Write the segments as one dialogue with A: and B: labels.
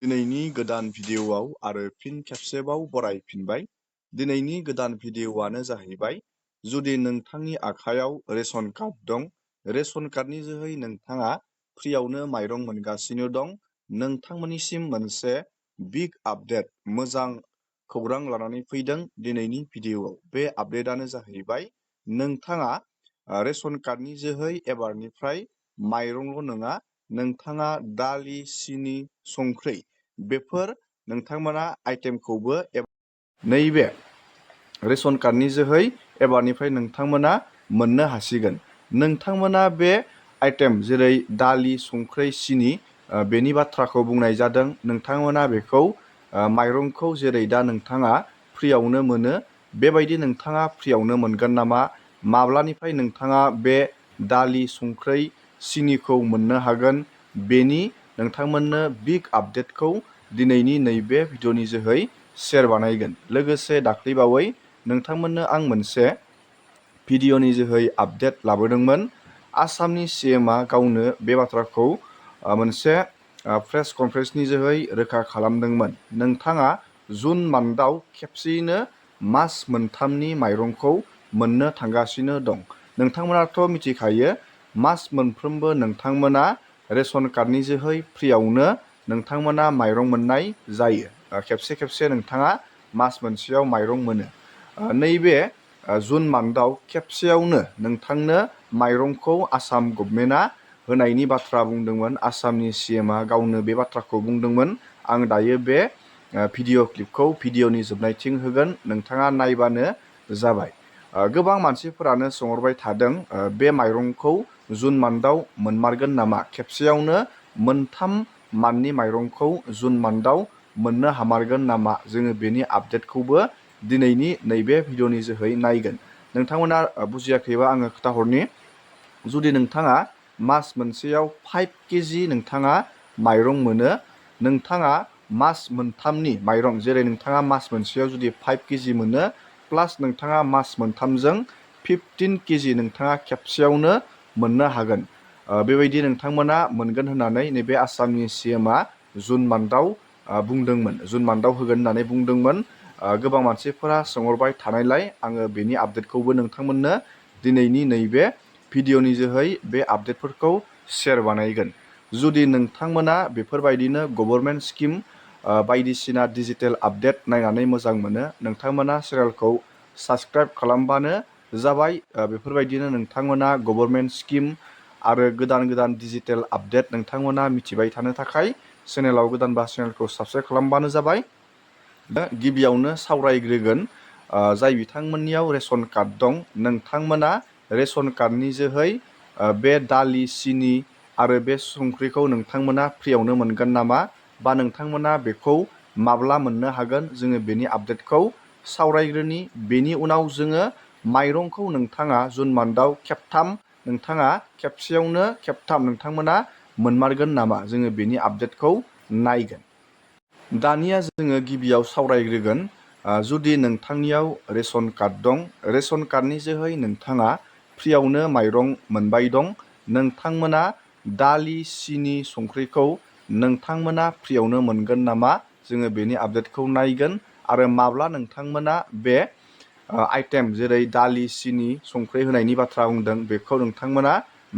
A: दिनैनि गोदान भिडिअ'आव आरो फिन खेबसेबाव बरायफिनबाय। दिनैनि गोदान भिडिअ'आनो जाहैबाय, जुदि नोंथांनि आखायाव रेशन कार्ड दं, रेशन कार्डनि जोहै नोंथाङा फ्रियावनो माइरं मोनगासिनो दं, नोंथांमोननिसिम मोनसे बिग आपडेट, मोजां खौरां लानानै फैदों दिनैनि भिडिअ'आव। बे आपडेटआनो जाहैबाय, नोंथाङा रेशन कार्डनि जोहै एबारनिफ्राय माइरंल' नङा, नोंथाङा दालि, सिनि, संख्रि बेफोर नोंथांमोना आइटेमखौबो नैबे रेशन कार्डनि जोहै एबारनिफ्राय नोंथांमोना मोननो हासिगोन। नोंथांमोना बे आइटेम जेरै दालि, संख्रि, सिनि बेनि बाथ्राखौ बुंनाय जादों। नोंथांमोना बेखौ माइरंखौ जेरै दा नोंथाङा फ्रियावनो मोनो, बेबायदि नोंथाङा फ्रियावनो मोनगोन नामा? माब्लानिफ्राय नोंथाङा बे दालि, संख्रि, सिनिखौ मोननो हागोन? बेनि नोंथांमोननो बिग आपडेटखौ दिनैनि नैबे भिडिअ'नि जोहै शेयार बानायगोन। लोगोसे दाख्लैबावै नोंथांमोननो आं मोनसे भिडिअ'नि जोहै आपडेट लाबोदोंमोन। आसामनि CMआ गावनो बे बाथ्राखौ मोनसे प्रेस कनफारेन्सनि जोहै रोखा खालामदोंमोन। नोंथाङा जुन मान्थआव खेबसेयैनो मास मोनथामनि माइरंखौ मोननो थांगासिनो दं। नोंथांमोनाथ' मिथिखायो, मास मोनफ्रोमबो नोंथांमोना रेशन कार्डनि जोहै फ्रियावनो नोंथांमोना माइरं मोननाय जायो। खेबसे नोंथाङा मास मोनसेयाव माइरं मोनो। नैबे जुन मान्थआव खेबसेयावनो नोंथांनो माइरंखौ आसाम गभर्नमेन्टआ होनायनि बाथ्रा बुंदोंमोन। आसामनि CMआ गावनो बे बाथ्राखौ बुंदोंमोन। आं दायो बे भिडिअ क्लिपखौ भिडिअनि जोबनायथिं होगोन, नोंथाङा नायबानो जाबाय। गोबां मानसिफोरानो सोंहरबाय थादों, बे माइरंखौ जुन मान्थआव मोनमारगोन नामा? खेबसेयावनो मोनथाम मान्थनि माइरंखौ जुन मान्थआव मोननो हामारगोन नामा? जोङो बेनि आपडेटखौबो दिनैनि नैबे भिडिअनि जोहै नायगोन। नोंथांमोना बुजियाखैबा आङो खोन्थाहरनि। जुदि नोंथाङा मास मोनसेयाव 5 केजि नोंथाङा माइरं मोनो, नोंथाङा मास मोनथामनि माइरं, जेरै नोंथाङा मास मोनसेयाव जुदि 5 केजि मोनो, प्लास नोंथाङा मास मोनथामजों 15 केजि नोंथाङा खेबसेयावनो मोननो हागोन। बेबायदि नोंथांमोना मोनगोन होननानै नैबे आसामनि CMआ जुन मान्थआव बुंदोंमोन, जुन मान्थआव होगोन होननानै बुंदोंमोन। गोबां मानसिफोरा सोंहरबाय थानायलाय आङो बेनि आपडेटखौबो नोंथांमोननो दिनैनि नैबे भिडिअनि जोहै बे आपडेटफोरखौ शेयार बानायगोन। जुदि नोंथांमोना बेफोरबायदिनो गभर्नमेन्ट स्किम बायदिसिना डिजिटेल आपडेट नायनानै मोजां मोनो, नोंथांमोना चेनेलखौ साबस्क्राइब खालामबानो जाबाय। बेफोरबायदिनो नोंथांमोना गभर्नमेन्ट स्किम आरो गोदान डिजिटेल आपडेट नोंथांमोना मिथिबाय थानो थाखाय चेनेलाव गोदानबा चेनेलखौ साबस्क्राइब खालामबानो जाबाय। गिबियावनो सावरायग्रोगोन, जाय बिथांमोननियाव रेशन कार्ड दं, नोंथांमोना रेशन कार्डनि जोहै बे दालि, सिनि आरो बे संख्रिखौ नोंथांमोना फ्रियावनो मोनगोन नामा? बा नोंथांमोना बेखौ माब्ला मोननो हागोन? जोङो बेनि आपडेटखौ सावरायग्रोनि। बेनि उनाव जोङो माइरंखौ नोंथाङा जुन मान्थआव खेबथाम, नोंथाङा खेबसेयावनो खेबथाम नोंथांमोना मोनमारगोन नामा? जोङो बेनि आपडेटखौ नायगोन। दानिया जोङो गिबियाव सावरायग्रोगोन, जुदि नोंथांनियाव रेशन कार्ड दं, रेशन कार्डनि जोहै नोंथाङा फ्रियावनो माइरं मोनबाय दं, नोंथांमोना दालि, सिनि, संख्रिखौ नोंथांमोना फ्रियावनो मोनगोन नामा? जोङो बेनि आपडेटखौ नायगोन। आरो माब्ला नोंथांमोना बे आइटेम जेरै दालि, सिनि, संख्रि होनायनि बाथ्रा बुंदों, बेखौ नोंथांमोना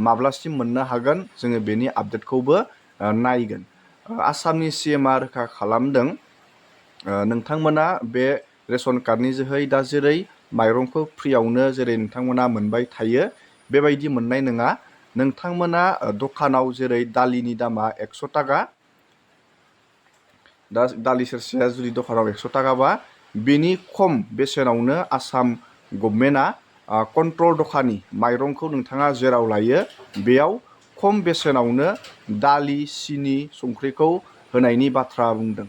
A: माब्लासिम मोननो हागोन? जोङो बेनि आपडेटखौबो नायगोन। आसामनि CMआ रोखा खालामदों, नोंथांमोना बे रेशन कार्डनि जोहै दा जेरै माइरंखौ फ्रियावनो जेरै नोंथांमोना मोनबाय थायो, बेबायदि मोननाय नङा। नोंथांमोना दखानाव जेरै दालिनि दामा 100 थाखा, दा दालि सेरसेया जुदि दखानाव 100 थाखाबा, बेनि खम बेसेनावनो आसाम गभर्नमेन्टआ कन्ट्रल दखाननि माइरंखौ नोंथाङा जेराव लायो, बेयाव खम बेसेनावनो दालि, सिनि, संख्रिखौ होनायनि बाथ्रा बुंदों।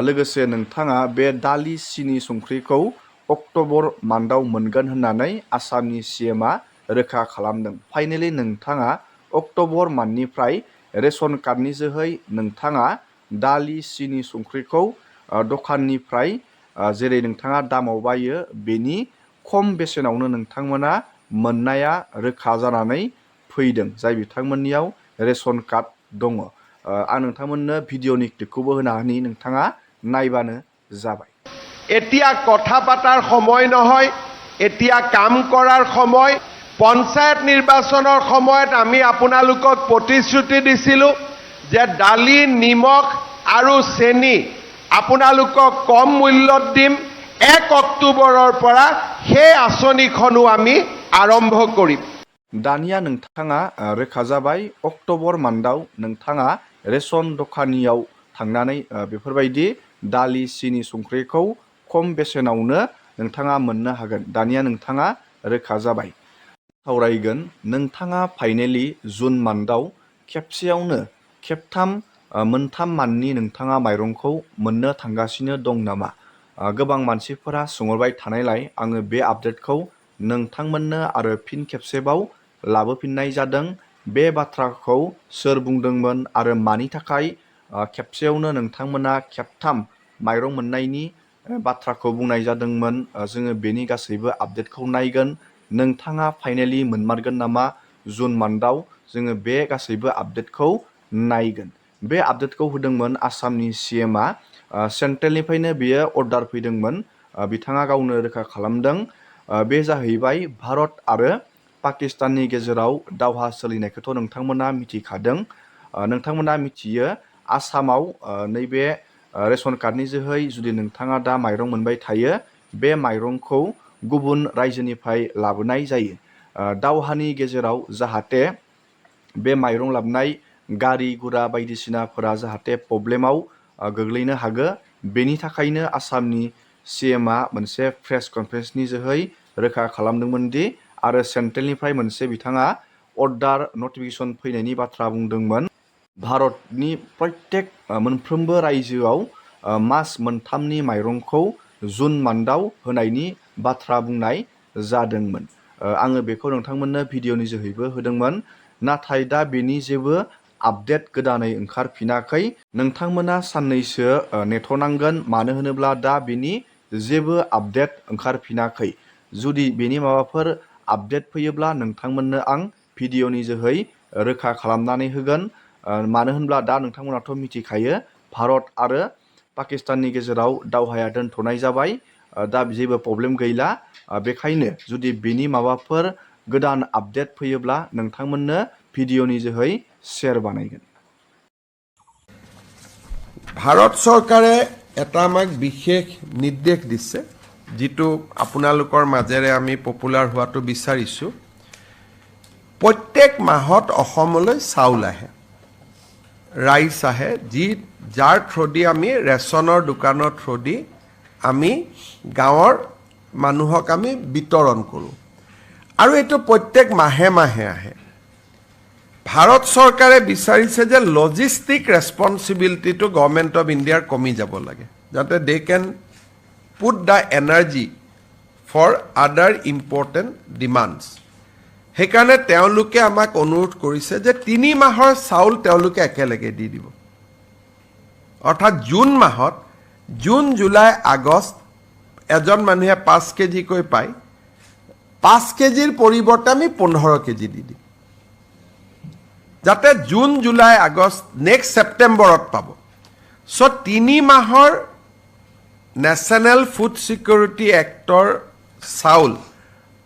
A: लोगोसे नोंथाङा बे दालि, सिनि, संख्रिखौ अक्ट'बर मान्थआव मोनगोन होननानै आसामनि CMआ रोखा खालामदों। फाइनेलि नोंथाङा अक्ट'बर मान्थनिफ्राय रेशन कार्डनि जोहै नोंथाङा दालि, सिनि, संख्रिखौ दखाननिफ्राय जेरै नोंथाङा दामाव बायो, बेनि खम बेसेनावनो नोंथांमोना मोननाया रोखा जानानै फैदों, जाय बिथांमोननियाव रेशन कार्ड दङ। आं नोंथांमोननो भिडिअनि क्लिपखौबो होना होनि नोंथाङा नायबानो जाबाय
B: এতিয়া কথা পাতাৰ সময় নহয় এতিয়া কাম কৰাৰ সময় পঞ্চায়ত নিৰ্বাচনৰ সময়ত আমি আপোনালোকক প্ৰতিশ্ৰুতি দিছিলো যে দালি নিমখ আৰু চেনি আপোনালোকক কম মূল্যত দিম 1 অক্টোবৰৰ পৰা সেই আঁচনিখনো আমি আৰম্ভ কৰিম
A: दानिया नोंथाङा रोखा जाबाय अक्ट'बर मान्थआव नोंथाङा रेशन दखानियाव थांनानै बेफोरबायदि दालि सिनि संख्रिखौ खम बेसेनावनो नोंथाङा मोननो हागोन दानिया नोंथाङा रोखा जाबाय सावरायगोन नोंथाङा फाइनेलि जुन मान्थआव खेबसेयावनो खेबथाम मोनथाम माननि नोंथाङा माइरंखौ मोननो थांगासिनो दं नामा गोबां मानसिफोरा सोंहरबाय थानायलाय आङो बे आपडेटखौ नोंथांमोननो आरो फिन खेबसेबाव लाबोफिननाय जादों बे बाथ्राखौ सोर बुंदोंमोन आरो मानि थाखाय खेबसेयावनो नोंथांमोना खेबथाम माइरं मोननायनि बाथ्राखौ बुंनाय जादोंमोन जोङो बेनि गासैबो आपडेटखौ नायगोन नोंथाङा फाइनेलि मोनमारगोन नामा जुन मान्थआव जोङो बे गासैबो आपडेटखौ नायगोन बे आपडेटखौ होदोंमोन आसामनि सीएमआ सेन्ट्रेलनिफ्रायनो बियो अर्डार फैदोंमोन बिथाङा गावनो रोखा खालामदों बे जाहैबाय भारत आरो पाकिस्ताननि गेजेराव दावहा सोलिनायखौथ' नोंथांमोना मिथिखादों नोंथांमोना मिथियो आसामाव नैबे रेशन कार्डनि जोहै जुदि नोंथाङा दा माइरं मोनबाय थायो बे माइरंखौ गुबुन रायजोनिफ्राय लाबोनाय जायो दावहानि गेजेराव जाहाथे बे माइरं लाबोनाय गारि गुरा बायदिसिनाफोरा जाहाथे प्रब्लेमाव गोग्लैनो हागो बेनि थाखायनो आसामनि सीएमआ मोनसे प्रेस कनफारेन्सनि जोहै रोखा खालामदोंमोन दि आरो सेन्ट्रेलनिफ्राय मोनसे बिथाङा अर्डार नटिफिकेसन फैनायनि बाथ्रा बुंदोंमोन भारतनि प्रत्येक मोनफ्रोमबो रायजोआव मास मोनथामनि माइरंखौ जुन मान्थआव होनायनि बाथ्रा बुंनाय जादोंमोन आङो बेखौ नोंथांमोननो भिडिअनि जोहैबो होदोंमोन नाथाय दा बेनि जेबो आपडेट गोदानै ओंखारफिनाखै नोंथांमोना साननैसो नेथ'नांगोन मानो होनोब्ला दा बेनि जेबो आपडेट ओंखारफिनाखै जुदि बेनि माबाफोर आपडेट फैयोब्ला नोंथांमोननो आं भिडिअनि जोहै रोखा खालामनानै होगोन मानो होनब्ला दा नोंथांमोनाथ' मिथिखायो भारत आरो पाकिस्ताननि गेजेराव दावहाया दोनथ'नाय जाबाय दा जेबो प्रब्लेम गैला बेखायनो जुदि बेनि माबाफोर गोदान आपडेट फैयोब्ला नोंथांमोननो भिडिअनि जोहै शेयार बानायगोन
B: ভাৰত চৰকাৰে এটা আমাক বিশেষ নিৰ্দেশ দিছে যেটো আপোনালোকৰ মাজেৰে আমি পপুলাৰ হোৱাটো বিচাৰিছো প্ৰত্যেক মাহত অসমলৈ চাউল আহে ৰাইচ আহে যাৰ থ্ৰদি আমি ৰেচনৰ দোকানৰ থ্ৰদি আমি গাঁৱৰ মানুহক আমি বিতৰণ কৰোঁ আৰু এটো প্ৰত্যেক মাহে মাহে আহে ভাৰত চৰকাৰে বিচাৰিছে যে লজিষ্টিক ৰেসপন্সিবিলিটিটো গভৰ্নমেন্ট অফ ইণ্ডিয়াৰ কমি যাব লাগে যাতে they can put the energy for other important demands হেকাৰণে তেওঁলোকে আমাক অনুৰোধ কৰিছে যে 3 মাহৰ চাউল তেওঁলোকে একেলগে দি দিব অৰ্থাৎ জুন মাহত জুন জুলাই আগষ্ট এজন মানুহে 5 কেজি কৈ পায় 5 কেজিৰ পৰিৱৰ্তে আমি 15 কেজি দি দিম যাতে জুন জুলাই আগষ্ট নেক্সট সেপ্টেম্বৰত পাব সো 3 মাহৰ ন্যাশনাল ফুড সিকিউৰিটি এক্টৰ চাউল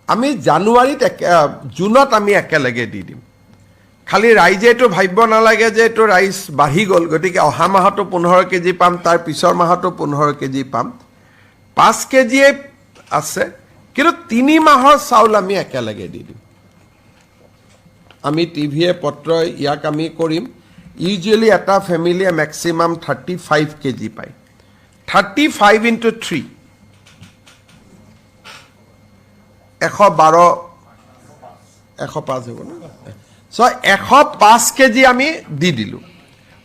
B: আমি জানুৱাৰীত জুনত আমি একেলগে দি দিম খালি ৰাইজে এটো ভাবিব নালাগে যে এটো ৰাইচ বাঢ়ি গল গতিকে অহা মাহতো 15 কেজি পাম তাৰ পিছৰ মাহতো 15 কেজি পাম 5 কেজি আছে কিন্তু 3 মাহৰ চাউল আমি একেলগে দি দিম আমি টিভিয়ে পত্ৰ ইয়াক আমি কৰিম ইউজুৱেলি এটা ফ্যামিলিয়ে ম্যাক্সিমাম 35 কেজি পায় 35 into 3 112 105 হ'ব না সো 105 কেজি আমি দি দিলু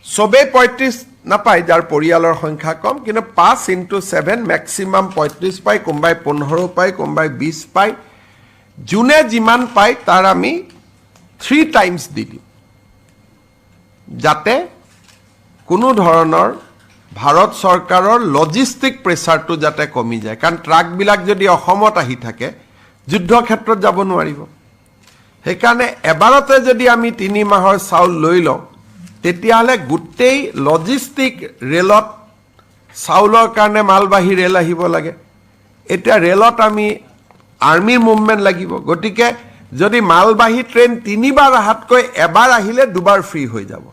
B: সবে 35 নাপায় যাৰ পৰিয়ালৰ সংখ্যা কম কিন্তু 5 into 7 ম্যাক্সিমাম 35 পায় কোনবাই 15 পায় কোনবাই 20 পায় জুনে যিমান পায় তাৰ আমি 3 টাইমস দি দিম যাতে কোনো ধৰণৰ ভাৰত চৰকাৰৰ লজিষ্টিক প্ৰেছাৰটো যাতে কমি যায় কাৰণ ট্ৰাক বিলাক যদি অসমত আহি থাকে যুদ্ধ ক্ষেত্ৰত যাব নোৱাৰিব হেকাৰণে এবাৰতে যদি আমি 3 মাহৰ চাউল লৈ লওঁ তেতিয়াহ'লে গোটেই লজিষ্টিক ৰেলত চাউলৰ কাৰণে মালবাহী ৰেল আহিব লাগে এতিয়া ৰেলত আমি আৰ্মিৰ মুভমেণ্ট লাগিব গতিকে যদি মালবাহী ট্ৰেইন 3 বাৰ আহাতকৈ এবাৰ আহিলে 2 বাৰ ফ্ৰী হৈ যাব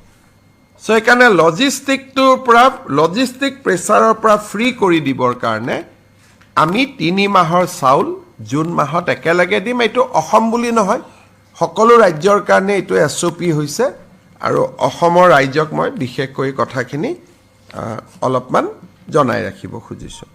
B: সো এইকাৰণে লজিষ্টিক প্ৰেছাৰৰ পৰা ফ্ৰী কৰি দিবৰ কাৰণে আমি 3 মাহৰ চাউল জুন মাহত একেলগে দিম এইটো অসম বুলি নহয় সকলো ৰাজ্যৰ কাৰণে এইটো এছঅপি হৈছে আৰু অসমৰ ৰাজ্যক মই বিশেষকৈ কথাখিনি অলপমান জনাই ৰাখিব খুজিছোঁ